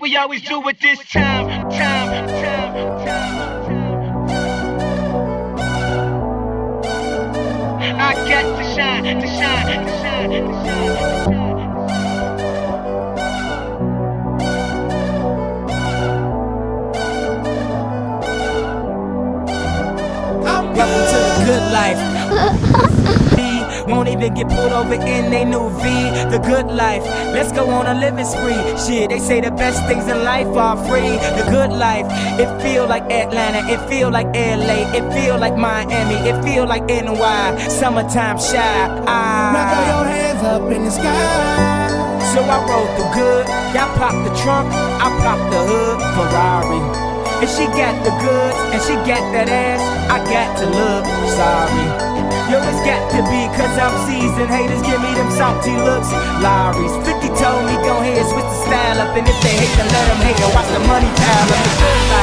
we always do it this time. I got to shine, to shine, to shine, to shine. Welcome to the good life. Won't even get pulled over in they new V. The good life, let's go on a living spree. Shit, they say the best things in life are free. The good life, it feel like Atlanta, it feel like LA, it feel like Miami, it feel like NY. Summertime shy. Now throw your hands up in the sky. So I roll through good. Y'all pop the trunk, I pop the hood. Ferrari. And she got the goods, and she got that ass, I got to look sorry. Yo, it's got to be, cause I'm seasoned. Haters give me them salty looks. Lorries, 50 told me go ahead, switch the style up. And if they hate, then let them hate and watch the money pile up. The good life.